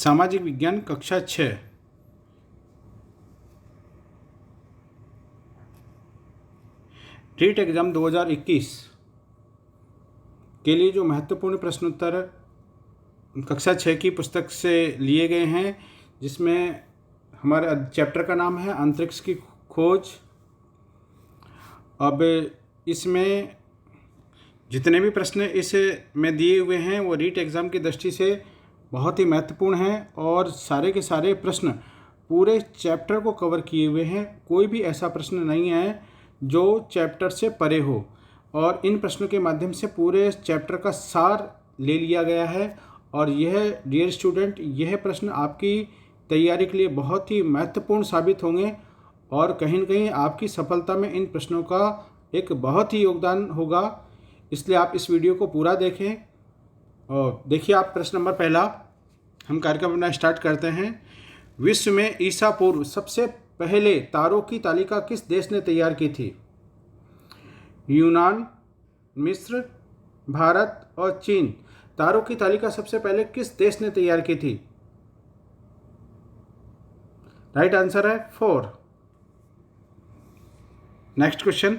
सामाजिक विज्ञान कक्षा 6। टेट एग्ज़ाम 2021 के लिए जो महत्वपूर्ण प्रश्नोत्तर कक्षा 6 की पुस्तक से लिए गए हैं, जिसमें हमारे चैप्टर का नाम है अंतरिक्ष की खोज। अब इसमें जितने भी प्रश्न इस में दिए हुए हैं वो रीट एग्ज़ाम की दृष्टि से बहुत ही महत्वपूर्ण हैं और सारे के सारे प्रश्न पूरे चैप्टर को कवर किए हुए हैं। कोई भी ऐसा प्रश्न नहीं है जो चैप्टर से परे हो, और इन प्रश्नों के माध्यम से पूरे चैप्टर का सार ले लिया गया है। और यह डियर स्टूडेंट, यह प्रश्न आपकी तैयारी के लिए बहुत ही महत्वपूर्ण साबित होंगे और कहीं न कहीं आपकी सफलता में इन प्रश्नों का एक बहुत ही योगदान होगा। इसलिए आप इस वीडियो को पूरा देखें। और देखिए आप प्रश्न नंबर पहला, हम कार्यक्रम अपना स्टार्ट करते हैं। विश्व में ईसा पूर्व सबसे पहले तारों की तालिका किस देश ने तैयार की थी? यूनान, मिस्र, भारत और चीन। तारों की तालिका सबसे पहले किस देश ने तैयार की थी? राइट आंसर है 4। नेक्स्ट क्वेश्चन,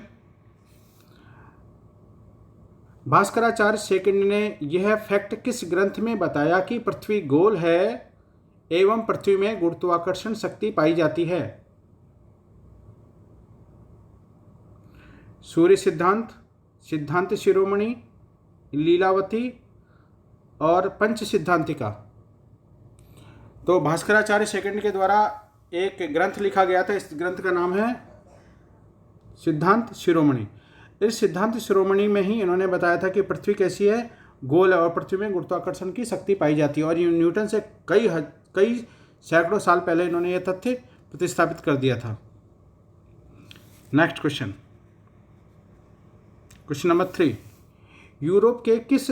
भास्कराचार्य सेकंड ने यह फैक्ट किस ग्रंथ में बताया कि पृथ्वी गोल है एवं पृथ्वी में गुरुत्वाकर्षण शक्ति पाई जाती है? सूर्य सिद्धांत, सिद्धांत शिरोमणि, लीलावती और पंच सिद्धांतिका। तो भास्कराचार्य सेकंड के द्वारा एक ग्रंथ लिखा गया था। इस ग्रंथ का नाम है सिद्धांत शिरोमणि। इस सिद्धांत शिरोमणि में ही इन्होंने बताया था कि पृथ्वी कैसी है, गोल है और पृथ्वी में गुरुत्वाकर्षण की शक्ति पाई जाती है। और ये न्यूटन से कई सैकड़ों साल पहले इन्होंने यह तथ्य प्रतिस्थापित कर दिया था। Next question, question number 3, Europe के किस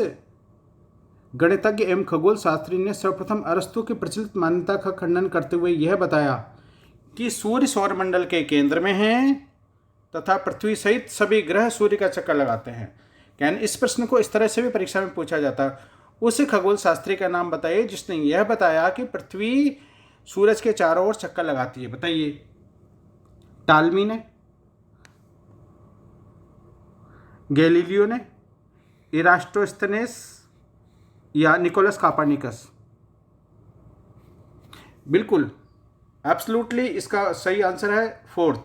गणितज्ञ एवं खगोल शास्त्री ने सर्वप्रथम अरस्तु की प्रचलित मान्यता का खंडन करते हुए यह बताया कि सूर्य सौरमंडल के केंद्र में है तथा पृथ्वी सहित सभी ग्रह सूर्य का चक्कर लगाते हैं? यानी इस प्रश्न को इस तरह से भी परीक्षा में पूछा जाता है, उस खगोल शास्त्री का नाम बताइए जिसने यह बताया कि पृथ्वी सूरज के चारों ओर चक्कर लगाती है। बताइए। टालमी ने, गैलीलियो ने, इरास्टोस्थेनेस या निकोलस कोपर्निकस? बिल्कुल, एब्सोल्युटली इसका सही आंसर है 4,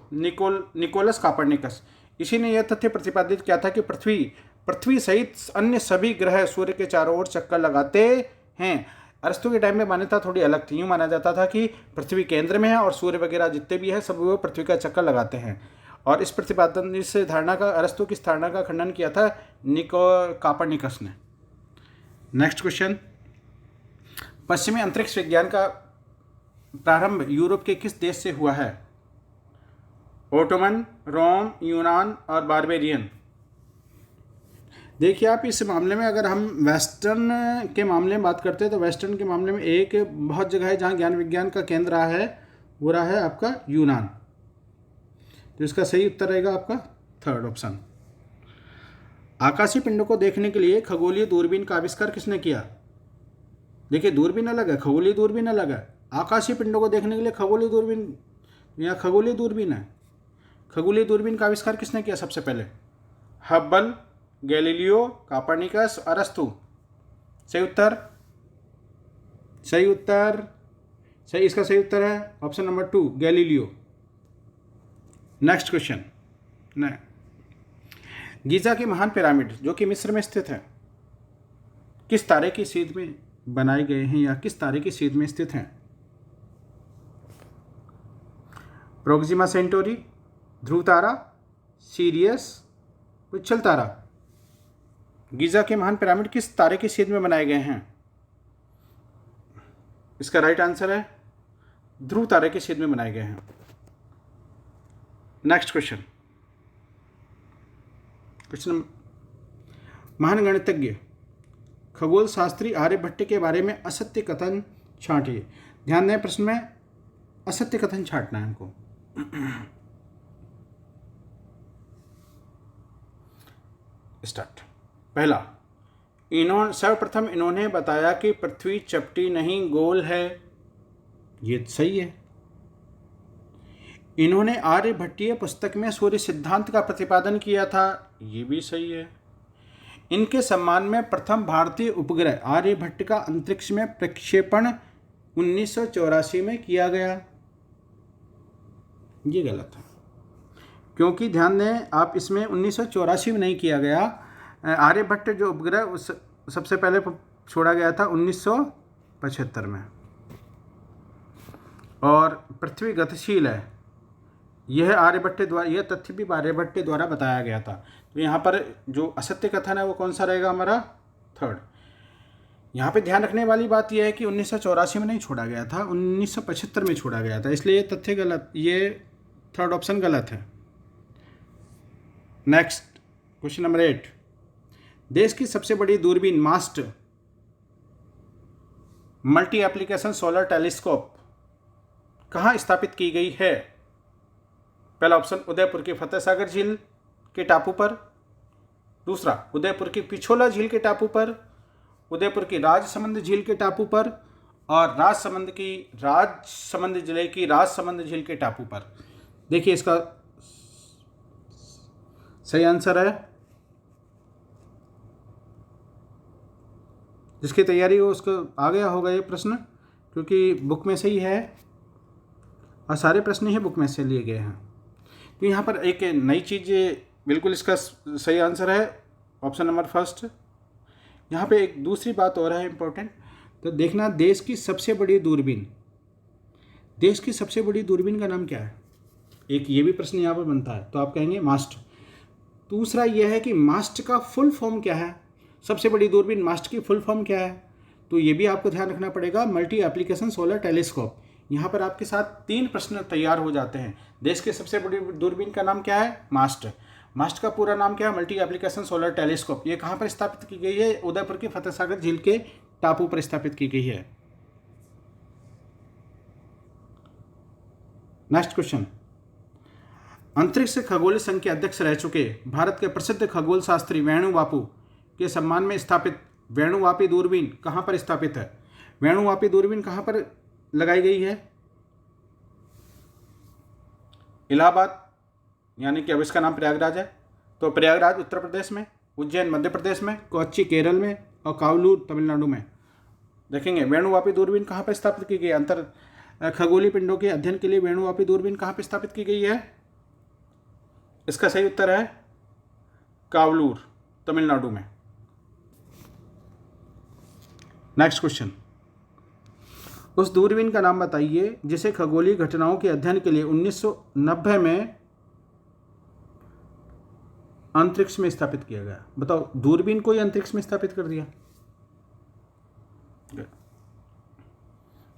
निकोलस कोपर्निकस। इसी ने यह तथ्य प्रतिपादित किया था कि पृथ्वी सहित अन्य सभी ग्रह सूर्य के चारों ओर चक्कर लगाते हैं। अरस्तु के टाइम में मान्यता थोड़ी अलग थी। यूँ माना जाता था कि पृथ्वी केंद्र में है और सूर्य वगैरह जितने भी हैं सब वो पृथ्वी का चक्कर लगाते हैं। और इस धारणा का, अरस्तु की धारणा का खंडन किया था कोपर्निकस ने। नेक्स्ट क्वेश्चन, पश्चिमी अंतरिक्ष विज्ञान का प्रारंभ यूरोप के किस देश से हुआ है? ओटोमन, रोम, यूनान और बारबेरियन? देखिए आप इस मामले में अगर हम वेस्टर्न के मामले में बात करते हैं तो वेस्टर्न के मामले में एक बहुत जगह है जहाँ ज्ञान विज्ञान का केंद्र रहा है, वो रहा है आपका यूनान। तो इसका सही उत्तर रहेगा आपका 3rd ऑप्शन। आकाशीय पिंडों को देखने के लिए खगोलीय दूरबीन का आविष्कार किसने किया? देखिए दूरबीन अलग है, खगोलीय दूरबीन अलग है। आकाशीय पिंडों को देखने के लिए खगोलीय दूरबीन, यहाँ खगोलीय दूरबीन है। खगोलीय दूरबीन का आविष्कार किसने किया सबसे पहले? हब्बल, गैलीलियो, कोपर्निकस, अरस्तु? सही उत्तर, सही उत्तर, सही, इसका सही उत्तर है option number 2, Galileo. Next question, Giza की महान पिरामिड जो कि मिस्र में स्थित है, किस तारे की सीध में बनाए गए हैं या किस तारे की सीध में स्थित हैं? प्रोक्सिमा सेंटोरी, ध्रुव तारा, सीरियस, उच्छल तारा? गीज़ा के महान पिरामिड किस तारे की सीध में बनाए गए हैं? इसका राइट आंसर है ध्रुव तारे की सीध में बनाए गए हैं। नेक्स्ट क्वेश्चन, महान गणितज्ञ खगोल शास्त्री आर्यभट्ट के बारे में असत्य कथन छांटिए। ध्यान दें, प्रश्न में असत्य कथन छांटना है हमको। स्टार्ट। पहला, सर्वप्रथम इन्होंने बताया कि पृथ्वी चपटी नहीं गोल है, ये सही है। इन्होंने आर्यभट्टीय पुस्तक में सूर्य सिद्धांत का प्रतिपादन किया था, ये भी सही है। इनके सम्मान में प्रथम भारतीय उपग्रह आर्यभट्ट का अंतरिक्ष में प्रक्षेपण 1984 में किया गया, ये गलत है। क्योंकि ध्यान दें आप, इसमें 1984 में नहीं किया गया। आर्यभट्ट जो उपग्रह उस सबसे पहले छोड़ा गया था 1975 में। और पृथ्वी गतिशील है, यह आर्यभट्ट द्वारा, यह तथ्य भी आर्यभट्ट द्वारा बताया गया था। तो यहाँ पर जो असत्य कथन है वो कौन सा रहेगा हमारा? थर्ड। यहाँ पे ध्यान रखने वाली बात यह है कि 1984 में नहीं छोड़ा गया था, 1975 में छोड़ा गया था, इसलिए ये तथ्य गलत, ये थर्ड ऑप्शन गलत है। नेक्स्ट क्वेश्चन नंबर 8, देश की सबसे बड़ी दूरबीन मास्ट मल्टी एप्लीकेशन सोलर टेलीस्कोप कहाँ स्थापित की गई है? पहला ऑप्शन उदयपुर की फतेह सागर झील के टापू पर, दूसरा उदयपुर की पिछोला झील के टापू पर, उदयपुर की राजसमंद झील के टापू पर, और राजसमंद जिले की राजसमंद झील के टापू पर। देखिए इसका सही आंसर है, जिसकी तैयारी हो उसको आ गया होगा ये प्रश्न, क्योंकि बुक में से ही है और सारे प्रश्न ही बुक में से लिए गए हैं। तो यहाँ पर एक नई चीज़, बिल्कुल इसका सही आंसर है ऑप्शन नंबर फर्स्ट। यहाँ पे एक दूसरी बात और है इम्पोर्टेंट, तो देखना देश की सबसे बड़ी दूरबीन, देश की सबसे बड़ी दूरबीन का नाम क्या है? एक ये भी प्रश्न यहाँ पर बनता है, तो आप कहेंगे मास्ट। दूसरा यह है कि मास्ट का फुल फॉर्म क्या है? सबसे बड़ी दूरबीन मास्ट की फुल फॉर्म क्या है? तो ये भी आपको ध्यान रखना पड़ेगा, मल्टी एप्लीकेशन सोलर टेलीस्कोप। यहाँ पर आपके साथ 3 प्रश्न तैयार हो जाते हैं। देश की सबसे बड़ी दूरबीन का नाम क्या है? मास्ट। मास्ट का पूरा नाम क्या है? Multi application solar telescope. ये कहाँ पर स्थापित की गई है? उदयपुर की फतेह सागर झील के टापू पर स्थापित की गई है। नेक्स्ट क्वेश्चन, अंतरिक्ष खगोलीय संघ के अध्यक्ष रह चुके भारत के प्रसिद्ध खगोल शास्त्री वेणु बापू के सम्मान में स्थापित वेणुवापी दूरबीन कहाँ पर स्थापित है? वेणुवापी दूरबीन कहाँ पर लगाई गई है? इलाहाबाद, यानी कि अब इसका नाम प्रयागराज है, तो प्रयागराज उत्तर प्रदेश में, उज्जैन मध्य प्रदेश में, कोच्चि केरल में और कावलूर तमिलनाडु में। देखेंगे वेणुवापी दूरबीन कहाँ पर स्थापित की गई है? अंतर खगोलीय पिंडों के अध्ययन के लिए वेणुवापी दूरबीन कहाँ पर स्थापित की गई है? इसका सही उत्तर है कावलूर तमिलनाडु में। नेक्स्ट क्वेश्चन, उस दूरबीन का नाम बताइए जिसे खगोलीय घटनाओं के अध्ययन के लिए 1990 में अंतरिक्ष में स्थापित किया गया। बताओ, दूरबीन को ही अंतरिक्ष में स्थापित कर दिया,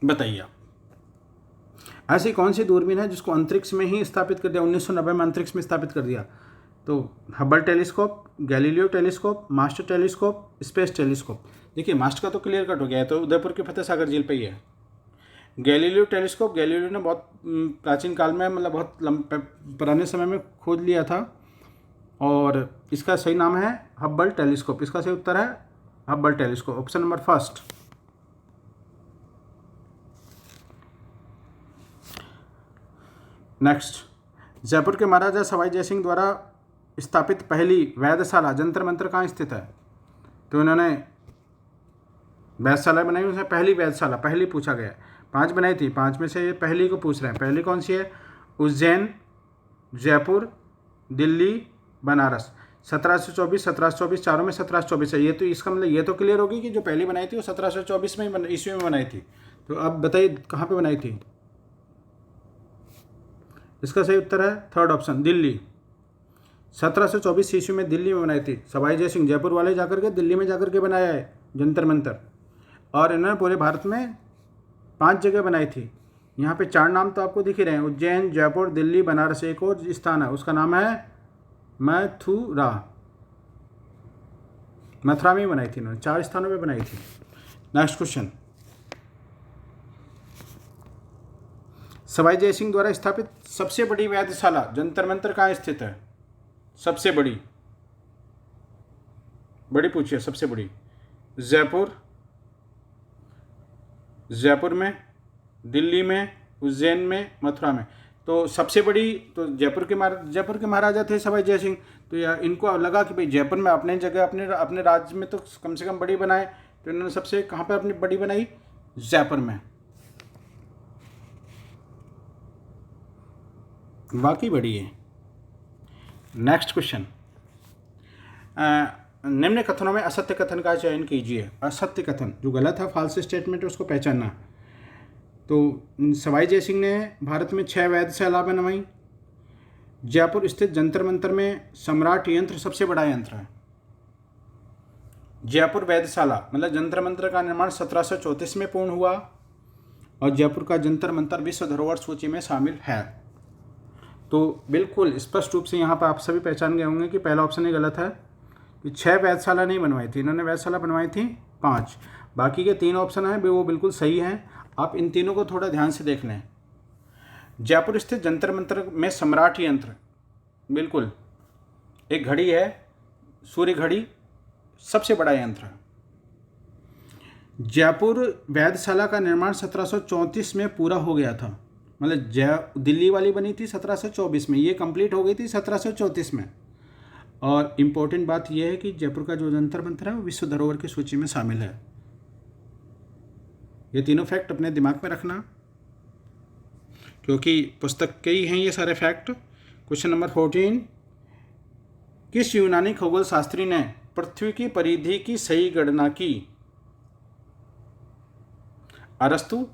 बताइए आप। ऐसी कौन सी दूरबीन है जिसको अंतरिक्ष में ही स्थापित कर दिया, 1990 में अंतरिक्ष में स्थापित कर दिया? तो हबल टेलीस्कोप, गैलीलियो टेलीस्कोप, मास्ट टेलीस्कोप, स्पेस टेलीस्कोप। देखिए मास्ट का तो क्लियर कट हो गया है, तो उदयपुर की फतेह सागर झील पे ही है। गैलीलियो टेलीस्कोप, गैलीलियो ने बहुत प्राचीन काल में, मतलब बहुत पुराने समय में खोज लिया था, और इसका सही नाम है हबल टेलीस्कोप। इसका सही उत्तर है Hubble telescope, option number first. Next, Jaipur के महाराजा सवाई जयसिंह द्वारा स्थापित पहली वेधशाला जंतर मंतर कहाँ स्थित है? तो इन्होंने वेधशाला बनाई, उसमें पहली वेधशाला, पहली पूछा गया, 5 बनाई थी, 5 में से ये पहली को पूछ रहे हैं। पहली कौन सी है? उज्जैन, जयपुर, दिल्ली, बनारस। 1724 चारों में 1724 है। ये तो इसका मतलब ये तो क्लियर होगी कि जो पहली बनाई थी वो 1724 में ईस्वी में बनाई थी। तो अब बताइए कहाँ पे बनाई थी? इसका सही उत्तर है थर्ड ऑप्शन, दिल्ली। 1724 ईस्वी में दिल्ली में बनाई थी। सवाई जयसिंह जयपुर वाले जाकर के दिल्ली में जाकर के बनाया है जंतर मंतर, और इन्होंने पूरे भारत में 5 जगह बनाई थी। यहाँ पे 4 नाम तो आपको दिख ही रहे हैं, उज्जैन, जयपुर, दिल्ली, बनारस। एक और स्थान है, उसका नाम है मथुरा। मथुरा में बनाई थी इन्होंने, 4 स्थानों में बनाई थी। नेक्स्ट क्वेश्चन, सवाई जयसिंह द्वारा स्थापित सबसे बड़ी वेधशाला जंतर मंतर कहाँ स्थित है? सबसे बड़ी पूछिए, सबसे बड़ी। जयपुर, जयपुर में, दिल्ली में, उज्जैन में, मथुरा में। तो सबसे बड़ी तो जयपुर के महाराजा थे सवाई जय सिंह। तो या इनको लगा कि भाई जयपुर में अपने जगह अपने राज्य में तो कम से कम बड़ी बनाए, तो इन्होंने सबसे कहाँ पर अपनी बड़ी बनाई? जयपुर में। वाकई बड़ी है। नेक्स्ट क्वेश्चन, निम्न कथनों में असत्य कथन का चयन कीजिए। असत्य कथन जो गलत है, फॉल्स स्टेटमेंट है, उसको पहचानना। तो सवाई जय सिंह ने भारत में 6 वेधशाला बनवाई। जयपुर स्थित जंतर मंतर में सम्राट यंत्र सबसे बड़ा यंत्र है। जयपुर वेधशाला मतलब जंतर मंतर का निर्माण 1734 में पूर्ण हुआ और जयपुर का जंतर मंतर विश्व धरोहर सूची में शामिल है। तो बिल्कुल स्पष्ट रूप से यहाँ पर आप सभी पहचान गए होंगे कि पहला ऑप्शन ही गलत है कि 6 वेधशाला नहीं बनवाई थी इन्होंने, वेधशाला बनवाई थी 5। बाकी के 3 ऑप्शन हैं वो बिल्कुल सही हैं। आप इन तीनों को थोड़ा ध्यान से देख लें। जयपुर स्थित जंतर मंतर में सम्राट यंत्र, बिल्कुल एक घड़ी है, सूर्य घड़ी, सबसे बड़ा यंत्र है। जयपुर वेधशाला का निर्माण 1734 में पूरा हो गया था, मतलब दिल्ली वाली बनी थी 1724 में, ये कंप्लीट हो गई थी 1734 में। और इम्पोर्टेंट बात यह है कि जयपुर का जो जंतर मंतर है वो विश्व धरोहर की सूची में शामिल है। ये तीनों फैक्ट अपने दिमाग में रखना, क्योंकि पुस्तक के ही हैं ये सारे फैक्ट। क्वेश्चन नंबर 14, किस यूनानी खगोल शास्त्री ने पृथ्वी की परिधि की सही गणना की? अरस्तु,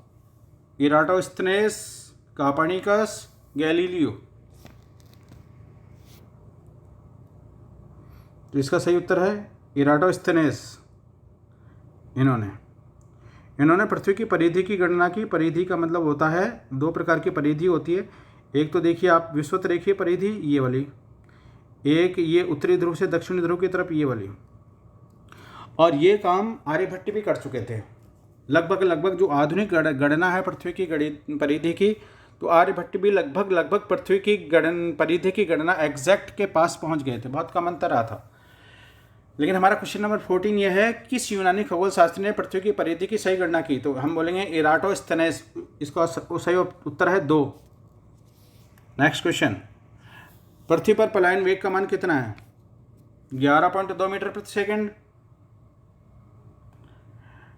इराटोस्थेनेस, कोपर्निकस, गैलीलियो। तो इसका सही उत्तर है इराटोस्थेनेस। इन्होंने पृथ्वी की परिधि की गणना की। परिधि का मतलब होता है, 2 प्रकार की परिधि होती है। एक तो देखिए आप विषुवत रेखीय परिधि, ये वाली, एक ये उत्तरी ध्रुव से दक्षिणी ध्रुव की तरफ, ये वाली। और ये काम आर्यभट्ट भी कर चुके थे। लगभग जो आधुनिक गणना है पृथ्वी की परिधि की, तो आर्यभट्ट भी लगभग पृथ्वी की परिधि की गणना एग्जैक्ट के पास पहुंच गए थे। बहुत कम अंतर रहा था। लेकिन हमारा क्वेश्चन नंबर 14 यह है, किस यूनानी खगोल शास्त्री ने पृथ्वी की परिधि की सही गणना की? तो हम बोलेंगे इराटोस्थेनेस। इसका सही उत्तर है 2। नेक्स्ट क्वेश्चन, पृथ्वी पर पलायन वेग का मान कितना है? 11.2 मीटर प्रति सेकंड,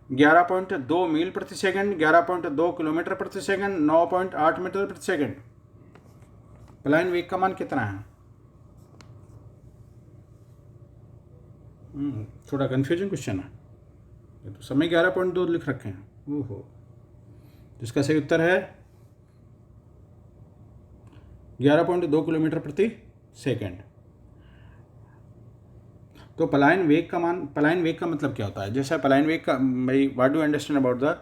11.2 मील प्रति सेकंड, 11.2 किलोमीटर प्रति सेकंड, 9.8 मीटर प्रति सेकंड। पलायन वेग का मान कितना है? थोड़ा कन्फ्यूजन क्वेश्चन है। ये तो समय 11.2 लिख रखे हैं। ओहो, जिसका सही उत्तर है 11.2 किलोमीटर प्रति सेकंड। तो पलायन वेग का मतलब क्या होता है? जैसा पलायन वेग का, भाई what do understand about the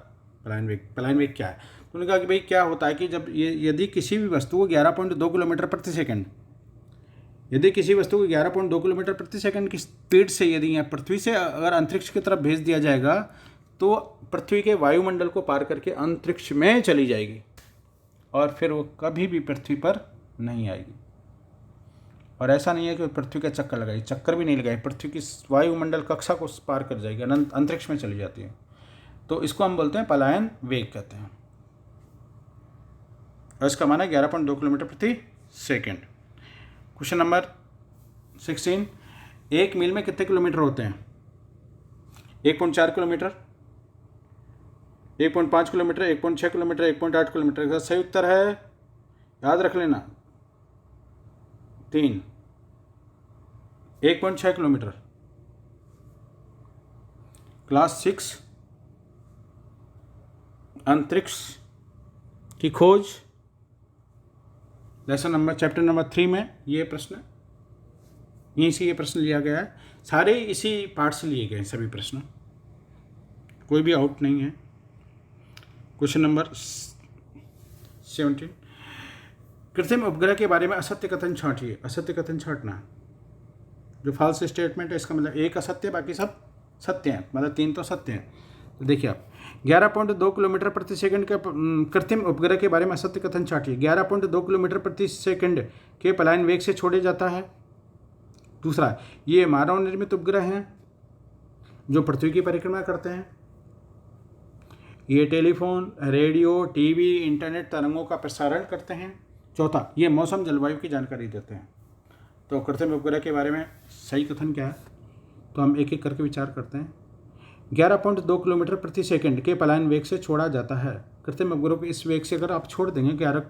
पलायन वेग क्या है? तो उन्होंने कहा कि भाई क्या होता है कि जब यदि किसी भी वस्तु को 11.2 किलोमीटर प्रति सेकंड, यदि किसी वस्तु को 11.2 किलोमीटर प्रति सेकंड की स्पीड से यदि यहाँ पृथ्वी से अगर अंतरिक्ष की तरफ भेज दिया जाएगा, तो पृथ्वी के वायुमंडल को पार करके अंतरिक्ष में चली जाएगी और फिर वो कभी भी पृथ्वी पर नहीं आएगी। और ऐसा नहीं है कि पृथ्वी का चक्कर लगाई, चक्कर भी नहीं लगाई, पृथ्वी की वायुमंडल कक्षा को पार कर जाएगी, अंतरिक्ष में चली जाती है। तो इसको हम बोलते हैं पलायन वेग कहते हैं। और इसका मान है 11.2 किलोमीटर प्रति सेकंड। क्वेश्चन नंबर 16, 1 मील में कितने किलोमीटर होते हैं? 1.4 किलोमीटर, 1.5 किलोमीटर, 1.6 किलोमीटर, 1.8 किलोमीटर। इसका सही उत्तर है, याद रख लेना, 3, 1.6 किलोमीटर। क्लास 6 अंतरिक्ष की खोज, चैप्टर नंबर 3 में ये प्रश्न, यहीं से ये प्रश्न लिया गया है। सारे इसी पार्ट से लिए गए सभी प्रश्न, कोई भी आउट नहीं है। क्वेश्चन नंबर 17, कृत्रिम उपग्रह के बारे में असत्य कथन छांटिए। असत्य कथन छांटना, जो फॉल्स स्टेटमेंट है इसका मतलब एक असत्य, बाकी सब सत्य हैं, मतलब 3 तो सत्य हैं। तो देखिए आप 11.2 किलोमीटर प्रति सेकंड के कृत्रिम उपग्रह के बारे में असत्य कथन छांटिए। 11.2 किलोमीटर प्रति सेकंड के पलायन वेग से छोड़े जाता है। दूसरा, ये मानव निर्मित उपग्रह हैं। जो पृथ्वी की परिक्रमा करते हैं। ये टेलीफोन, रेडियो, टीवी, इंटरनेट तरंगों का प्रसारण करते हैं। चौथा, ये मौसम जलवायु की जानकारी देते हैं। तो कृत्रिम उपग्रह के बारे में सही कथन क्या है, तो हम एक एक करके विचार करते हैं। 11.2 किलोमीटर प्रति सेकंड के पलायन वेग से छोड़ा जाता है। कृत्रिम उपग्रह को इस वेग से अगर आप छोड़ देंगे, 11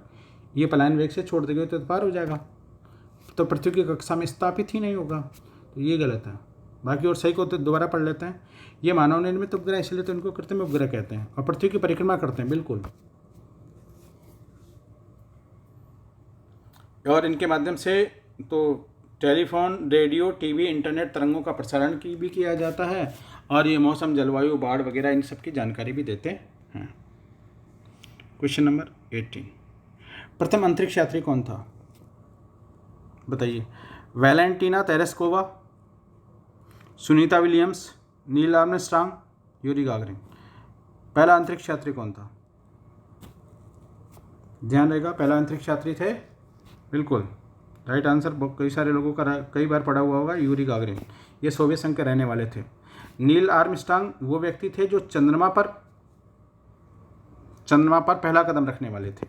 ये पलायन वेग से छोड़ देंगे तो पार हो जाएगा, तो पृथ्वी की कक्षा में स्थापित ही नहीं होगा। तो ये गलत है। बाकी और सही को तो दोबारा पढ़ लेते हैं। ये मानव निर्मित उपग्रह, इसलिए तो इनको कृत्रिम उपग्रह कहते हैं, और पृथ्वी की परिक्रमा करते हैं, बिल्कुल। और इनके माध्यम से तो टेलीफोन, रेडियो, टीवी, इंटरनेट तरंगों का प्रसारण भी किया जाता है, और ये मौसम, जलवायु, बाढ़ वगैरह इन सब की जानकारी भी देते हैं। क्वेश्चन नंबर 18, प्रथम अंतरिक्ष यात्री कौन था, बताइए। Valentina Tereshkova, Sunita Williams, Neil Armstrong, Yuri Gagarin. पहला अंतरिक्ष यात्री कौन था, ध्यान रहेगा, पहला अंतरिक्ष यात्री थे, बिल्कुल राइट आंसर। कई सारे लोगों का कई बार पढ़ा हुआ होगा, यूरी गागरिन। ये सोवियत संघ के रहने वाले थे। नील आर्मस्ट्रांग वो व्यक्ति थे जो चंद्रमा पर पहला कदम रखने वाले थे,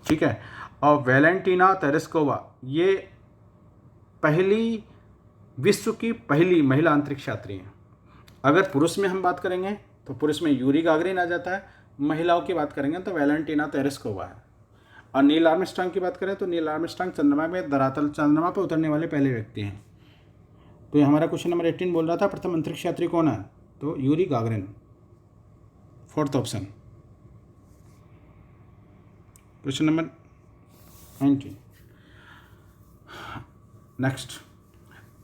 ठीक है। और वैलेंटीना तेरेस्कोवा ये विश्व की पहली महिला अंतरिक्ष यात्री हैं। अगर पुरुष में हम बात करेंगे तो पुरुष में यूरी गागरिन आ जाता है, महिलाओं की बात करेंगे तो वैलेंटीना तेरेस्कोवा है। और नील आर्मस्ट्रांग की बात करें तो नील आर्मस्ट्रांग चंद्रमा पर उतरने वाले पहले व्यक्ति हैं। तो ये हमारा क्वेश्चन नंबर 18 बोल रहा था प्रथम अंतरिक्ष यात्री कौन है, तो Yuri Gagarin, fourth option. Question number 19, next,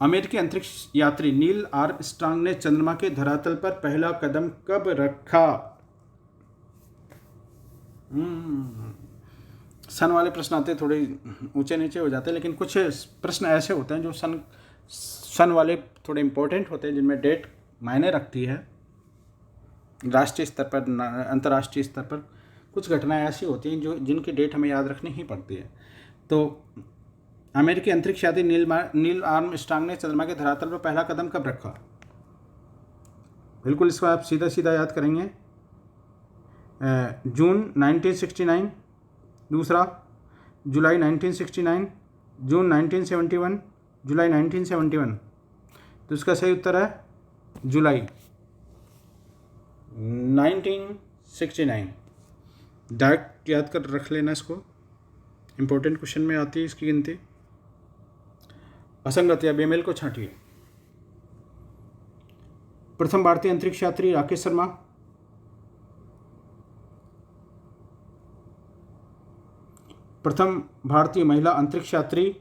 अमेरिकी अंतरिक्ष यात्री नील आर्मस्ट्रांग ने चंद्रमा के धरातल पर पहला कदम कब रखा। सन वाले प्रश्न आते थोड़े ऊंचे नीचे हो जाते हैं, लेकिन कुछ प्रश्न ऐसे होते हैं जो सन वाले थोड़े इंपॉर्टेंट होते हैं, जिनमें डेट मायने रखती है। राष्ट्रीय स्तर पर, अंतर्राष्ट्रीय स्तर पर कुछ घटनाएं ऐसी होती हैं जिनकी डेट हमें याद रखनी ही पड़ती है। तो अमेरिकी अंतरिक्ष यात्री नील आर्मस्ट्रांग ने चंद्रमा के धरातल पर पहला कदम कब रखा, बिल्कुल इसको आप सीधा सीधा याद करेंगे। जून 1969, दूसरा जुलाई 1969, जून 1971, जुलाई 1971। तो इसका सही उत्तर है जुलाई 1969। डायरेक्ट याद कर रख लेना इसको, इंपॉर्टेंट क्वेश्चन में आती है इसकी गिनती। असंगत या बेमेल को छांटिए। प्रथम भारतीय अंतरिक्ष यात्री राकेश शर्मा, प्रथम भारतीय महिला अंतरिक्ष यात्री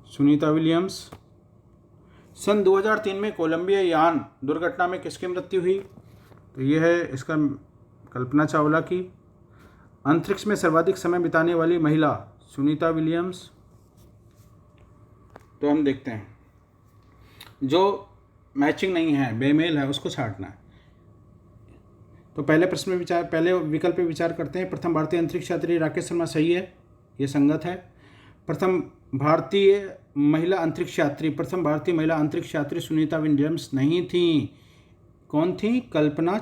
सुनीता विलियम्स। सन 2003 में कोलंबिया यान दुर्घटना में किसकी मृत्यु हुई, तो यह है इसका कल्पना चावला की। अंतरिक्ष में सर्वाधिक समय बिताने वाली महिला सुनीता विलियम्स। तो हम देखते हैं, जो मैचिंग नहीं है, बेमेल है, उसको छांटना है। तो पहले प्रश्न में पहले विकल्प पे विचार करते हैं। प्रथम भारतीय अंतरिक्ष यात्री राकेश शर्मा सही है, ये संगत है। प्रथम भारतीय महिला अंतरिक्ष यात्री सुनीता विलियम्स नहीं थी। कौन थी, कल्पना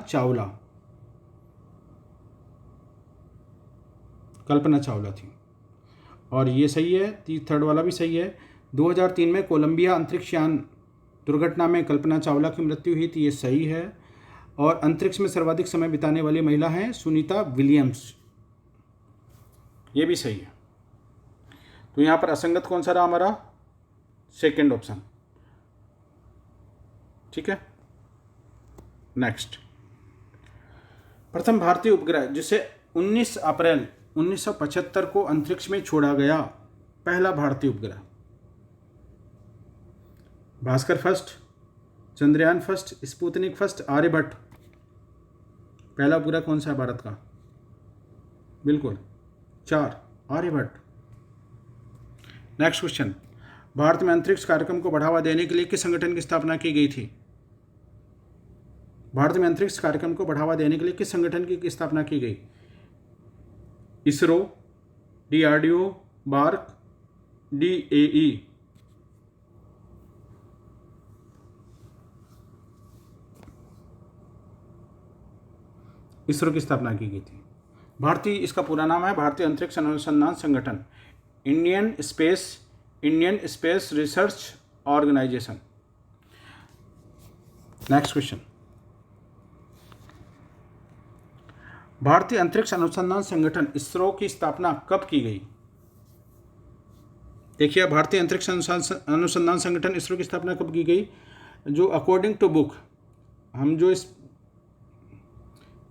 चावला थी, और ये सही है। थर्ड वाला भी सही है। 2003 में कोलंबिया अंतरिक्ष यान दुर्घटना में कल्पना चावला की मृत्यु हुई थी, ये सही है। और अंतरिक्ष में सर्वाधिक समय बिताने वाली महिला हैं सुनीता विलियम्स, ये भी सही है। तो यहाँ पर असंगत कौन सा रहा हमारा, सेकेंड ऑप्शन, ठीक है। नेक्स्ट, प्रथम भारतीय उपग्रह जिसे 19 अप्रैल 1975 को अंतरिक्ष में छोड़ा गया, पहला भारतीय उपग्रह। Bhaskar first, Chandrayaan first, Sputnik first, Aryabhata. पहला उपग्रह कौन सा है भारत का, बिल्कुल 4, आर्यभट्ट। नेक्स्ट क्वेश्चन, भारत में अंतरिक्ष कार्यक्रम को बढ़ावा देने के लिए किस संगठन की स्थापना की गई थी। भारत में अंतरिक्ष कार्यक्रम को बढ़ावा देने के लिए किस संगठन की स्थापना की गई, ISRO, DRDO, BARC, DAE। ISRO की स्थापना की गई थी? भारतीय, इसका पूरा नाम है भारतीय अंतरिक्ष अनुसंधान संगठन, Indian Space Research Organisation. Next question, भारतीय अंतरिक्ष अनुसंधान संगठन इसरो की स्थापना कब की गई? देखिए, भारतीय अंतरिक्ष अनुसंधान संगठन इसरो की स्थापना कब की गई? जो अकॉर्डिंग टू बुक, हम जो इस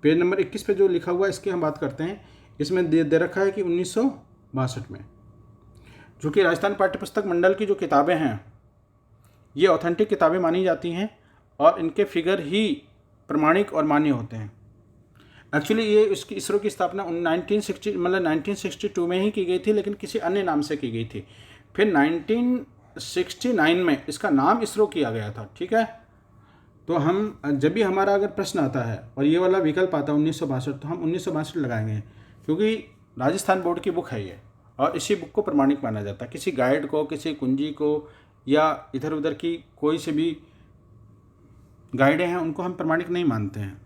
पेज नंबर 21 पे जो लिखा हुआ है इसकी हम बात करते हैं। इसमें दे रखा है कि 1962 में, जो कि राजस्थान पाठ्यपुस्तक मंडल की जो किताबें हैं ये ऑथेंटिक किताबें मानी जाती हैं और इनके फिगर ही प्रमाणिक और मान्य होते हैं। एक्चुअली ये इसकी इसरो की स्थापना 1962 में ही की गई थी, लेकिन किसी अन्य नाम से की गई थी। फिर 1969 में इसका नाम इसरो किया गया था। ठीक है, तो हम जब भी हमारा अगर प्रश्न आता है और ये वाला विकल्प आता है 1962, तो हम 1962 लगाएंगे, क्योंकि राजस्थान बोर्ड की बुक है ये और इसी बुक को प्रमाणिक माना जाता है। किसी गाइड को, किसी कुंजी को या इधर उधर की कोई से भी गाइडें हैं उनको हम प्रमाणिक नहीं मानते हैं,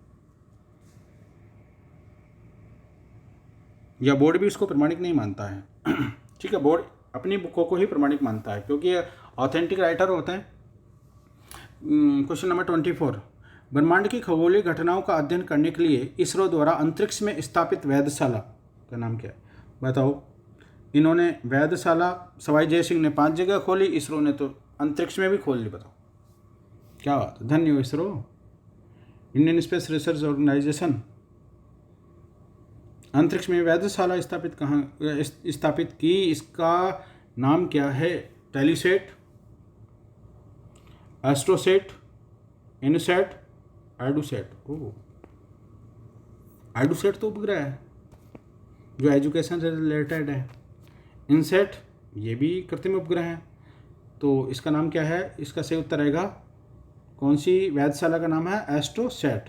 या बोर्ड भी उसको प्रमाणिक नहीं मानता है। ठीक है, बोर्ड अपनी बुकों को ही प्रमाणिक मानता है क्योंकि ये ऑथेंटिक राइटर होते हैं। क्वेश्चन नंबर 24, ब्रह्मांड की खगोलीय घटनाओं का अध्ययन करने के लिए इसरो द्वारा अंतरिक्ष में स्थापित वेधशाला का नाम क्या है? बताओ। इन्होंने वेधशाला सवाई जय सिंह ने 5 जगह खोली, इसरो ने तो अंतरिक्ष में भी खोल ली। बताओ क्या बात है, धन्य हो ISRO. Indian Space Research Organisation अंतरिक्ष में वेधशाला स्थापित की, इसका नाम क्या है? टेलीसेट, एस्ट्रोसेट, इनसेट, आइडूसेट। आइडूसेट तो उपग्रह है जो एजुकेशन से रिलेटेड है। इनसेट ये भी कृत्रिम उपग्रह है। तो इसका नाम क्या है? इसका सही उत्तर रहेगा, कौन सी वेधशाला का नाम है? एस्ट्रोसेट।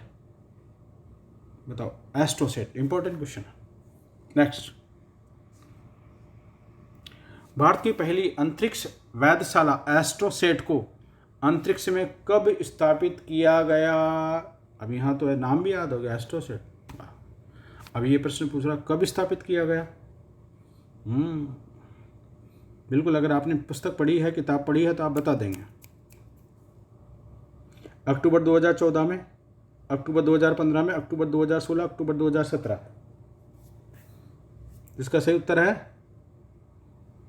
बताओ, एस्ट्रोसेट। इंपॉर्टेंट क्वेश्चन है। नेक्स्ट, भारत की पहली अंतरिक्ष वेधशाला एस्ट्रोसेट को अंतरिक्ष में कब स्थापित किया गया? अब यहाँ तो नाम भी याद हो गया, एस्ट्रोसेट। अब ये प्रश्न पूछ रहा कब स्थापित किया गया। बिल्कुल, अगर आपने पुस्तक पढ़ी है, किताब पढ़ी है तो आप बता देंगे। अक्टूबर 2014 में, अक्टूबर 2015 में, अक्टूबर 2016, अक्टूबर 2017। इसका सही उत्तर है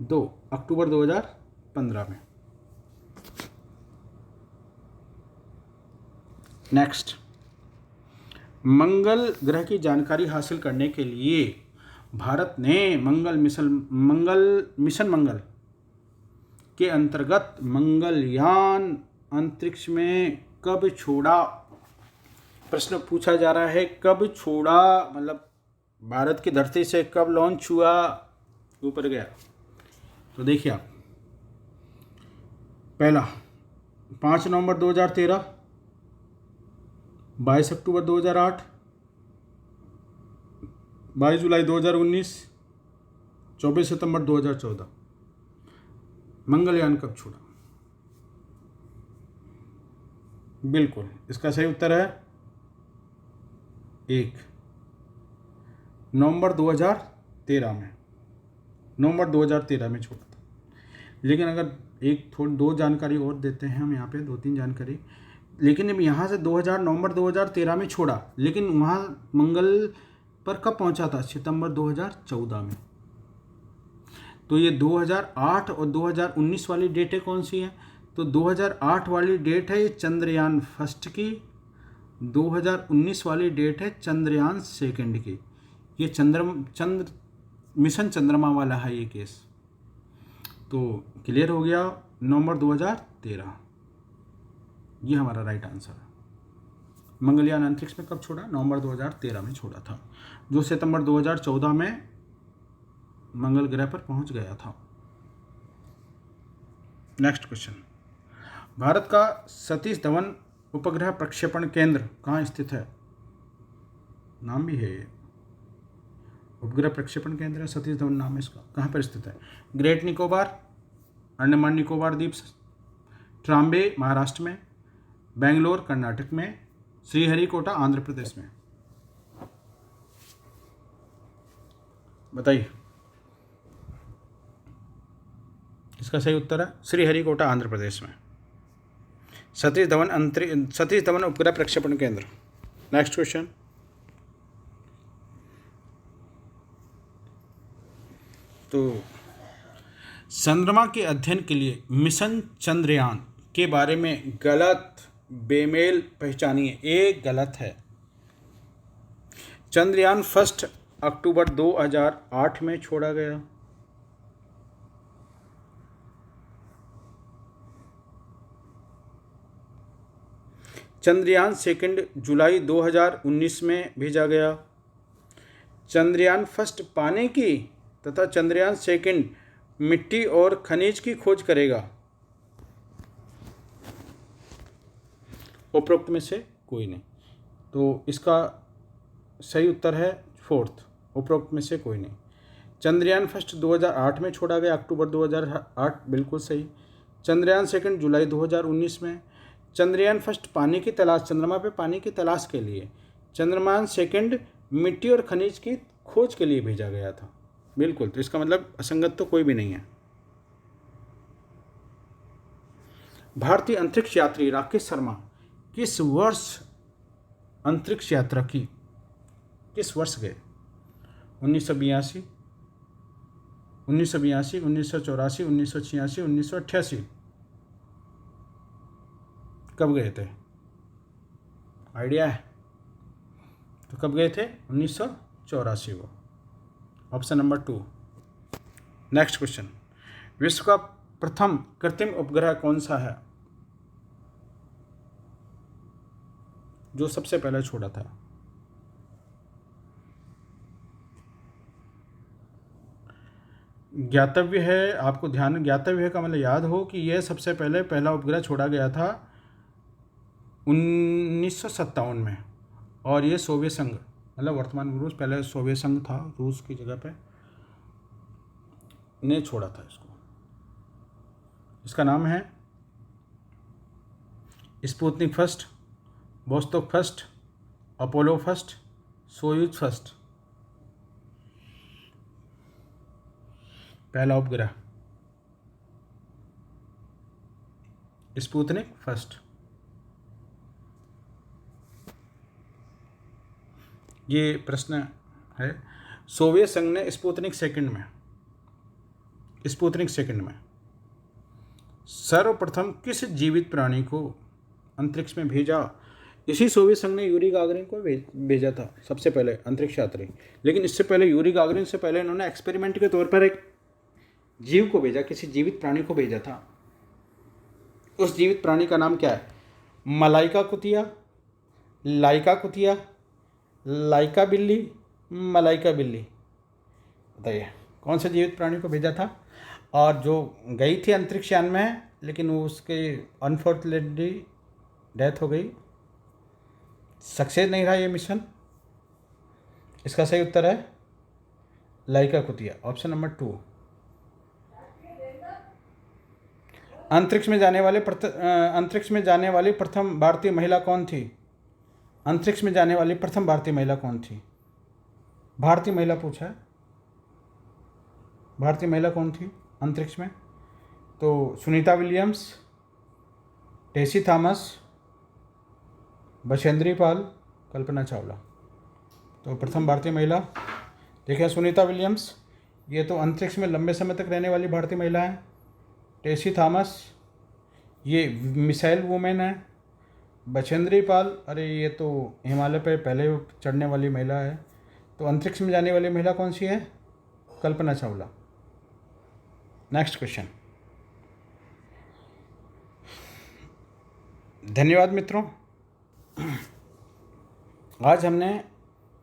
2 अक्टूबर 2015 में। नेक्स्ट, मंगल ग्रह की जानकारी हासिल करने के लिए भारत ने मंगल मिशन के अंतर्गत मंगलयान अंतरिक्ष में कब छोड़ा? प्रश्न पूछा जा रहा है कब छोड़ा, मतलब भारत की धरती से कब लॉन्च हुआ, ऊपर गया। तो देखिए आप, पहला 5 नवंबर 2013, 22 अक्टूबर 2008, 22 जुलाई 2019, 24 सितंबर 2014। मंगलयान कब छोड़ा? बिल्कुल, इसका सही उत्तर है 1 नवंबर 2013 में। नवंबर 2013 में छोड़ा था। लेकिन अगर दो जानकारी और देते हैं हम यहाँ पे, 2-3 जानकारी। लेकिन अब यहाँ से नवंबर 2013 में छोड़ा, लेकिन वहाँ मंगल पर कब पहुँचा था? सितंबर 2014 में। तो ये 2008 और 2019 वाली डेटें कौन सी हैं? तो 2008 वाली डेट है ये चंद्रयान फर्स्ट की, 2019 वाली डेट है चंद्रयान सेकंड की। ये मिशन चंद्रमा वाला है ये केस। तो क्लियर हो गया, नवंबर 2013 ये हमारा राइट आंसर है। मंगलयान अंतरिक्ष में कब छोड़ा? नवंबर 2013 में छोड़ा था, जो सितंबर 2014 में मंगल ग्रह पर पहुंच गया था। नेक्स्ट क्वेश्चन, भारत का सतीश धवन उपग्रह प्रक्षेपण केंद्र कहाँ स्थित है? नाम भी है ये, उपग्रह प्रक्षेपण केंद्र है, सतीश धवन नाम है इसका। कहाँ पर स्थित है? ग्रेट निकोबार, अंडमान निकोबार द्वीप, ट्राम्बे महाराष्ट्र में, बेंगलोर कर्नाटक में, श्रीहरिकोटा आंध्र प्रदेश में। बताइए। इसका सही उत्तर है श्रीहरिकोटा, आंध्र प्रदेश में। सतीश धवन उपग्रह प्रक्षेपण केंद्र। Next question. तो चंद्रमा के अध्ययन के लिए मिशन चंद्रयान के बारे में गलत बेमेल पहचानिए। ए गलत है। चंद्रयान फर्स्ट अक्टूबर 2008 में छोड़ा गया। चंद्रयान सेकंड जुलाई 2019 में भेजा गया। चंद्रयान फर्स्ट पानी की तथा चंद्रयान सेकंड मिट्टी और खनिज की खोज करेगा। उपरोक्त में से कोई नहीं। तो इसका सही उत्तर है फोर्थ, उपरोक्त में से कोई नहीं। चंद्रयान फर्स्ट 2008 में छोड़ा गया, अक्टूबर 2008, बिल्कुल सही। चंद्रयान सेकंड जुलाई 2019 में। चंद्रयान फर्स्ट पानी की तलाश, चंद्रमा पे पानी की तलाश के लिए। चंद्रयान सेकंड मिट्टी और खनिज की खोज के लिए भेजा गया था। बिल्कुल, तो इसका मतलब असंगत तो कोई भी नहीं है। भारतीय अंतरिक्ष यात्री राकेश शर्मा किस वर्ष अंतरिक्ष यात्रा की? किस वर्ष गए? 1982, 1982, 1984, 1986, 1988? कब गए थे? आइडिया है? तो कब गए थे? 1984 को। Option number 2। Next question. विश्व का प्रथम कृत्रिम उपग्रह कौन सा है जो सबसे पहले छोड़ा था? ज्ञातव्य है, आपको ध्यान, ज्ञातव्य है का मतलब याद हो कि यह सबसे पहले पहला उपग्रह छोड़ा गया था 1957 में, और ये सोवियत संघ, मतलब वर्तमान रूस, पहले सोवियत संघ था, रूस की जगह पे ने छोड़ा था इसको। इसका नाम है Sputnik first, Vostok first, Apollo first, Soyuz first. पहला उपग्रह स्पुतनिक फर्स्ट। ये प्रश्न है। सोवियत संघ ने स्पुतनिक सेकंड में सर्वप्रथम किस जीवित प्राणी को अंतरिक्ष में भेजा? इसी सोवियत संघ ने यूरी गागरिन को भेजा था सबसे पहले अंतरिक्ष यात्री। लेकिन इससे पहले यूरी गागरिन से पहले इन्होंने एक्सपेरिमेंट के तौर पर एक जीव को भेजा, किसी जीवित प्राणी को भेजा था। उस जीवित प्राणी का नाम क्या है? मलाइका कुतिया, लाइका कुतिया, लाइका बिल्ली, मलाइका बिल्ली। बताइए कौन से जीवित प्राणी को भेजा था? और जो गई थी अंतरिक्ष यान में, लेकिन वो उसके अनफॉर्चुनेटली डेथ हो गई, सक्सेस नहीं रहा ये मिशन। इसका सही उत्तर है लाइका कुतिया, ऑप्शन नंबर 2। अंतरिक्ष में जाने वाली प्रथम भारतीय महिला कौन थी? अंतरिक्ष में जाने वाली प्रथम भारतीय महिला कौन थी? भारतीय महिला पूछा है, भारतीय महिला कौन थी अंतरिक्ष में? तो सुनीता विलियम्स, टेसी थॉमस, बछेंद्री पाल, कल्पना चावला। तो प्रथम भारतीय महिला देखिए सुनीता विलियम्स, ये तो अंतरिक्ष में लंबे समय तक रहने वाली भारतीय महिला है। टेसी थॉमस, ये मिसाइल वुमेन है। बछेंद्री पाल, अरे ये तो हिमालय पे पहले चढ़ने वाली महिला है। तो अंतरिक्ष में जाने वाली महिला कौन सी है? कल्पना चावला। Next question. धन्यवाद मित्रों। आज हमने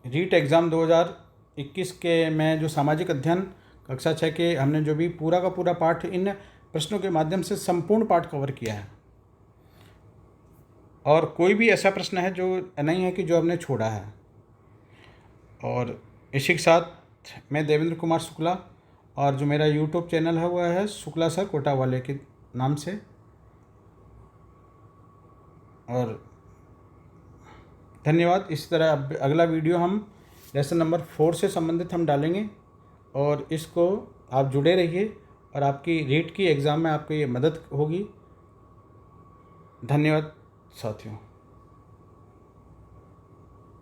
रीट एग्ज़ाम 2021 के में जो सामाजिक अध्ययन कक्षा 6 के हमने जो भी पूरा का पूरा पाठ इन प्रश्नों के माध्यम से संपूर्ण पाठ कवर किया है, और कोई भी ऐसा प्रश्न है जो नहीं है कि जो हमने छोड़ा है। और इसी के साथ मैं देवेंद्र कुमार शुक्ला, और जो मेरा यूट्यूब चैनल है वह है शुक्ला सर कोटा वाले के नाम से। और धन्यवाद। इस तरह अब अगला वीडियो हम लेसन नंबर 4 से संबंधित हम डालेंगे। और इसको आप जुड़े रहिए और आपकी रीट की एग्ज़ाम में आपको ये मदद होगी। धन्यवाद साथियों।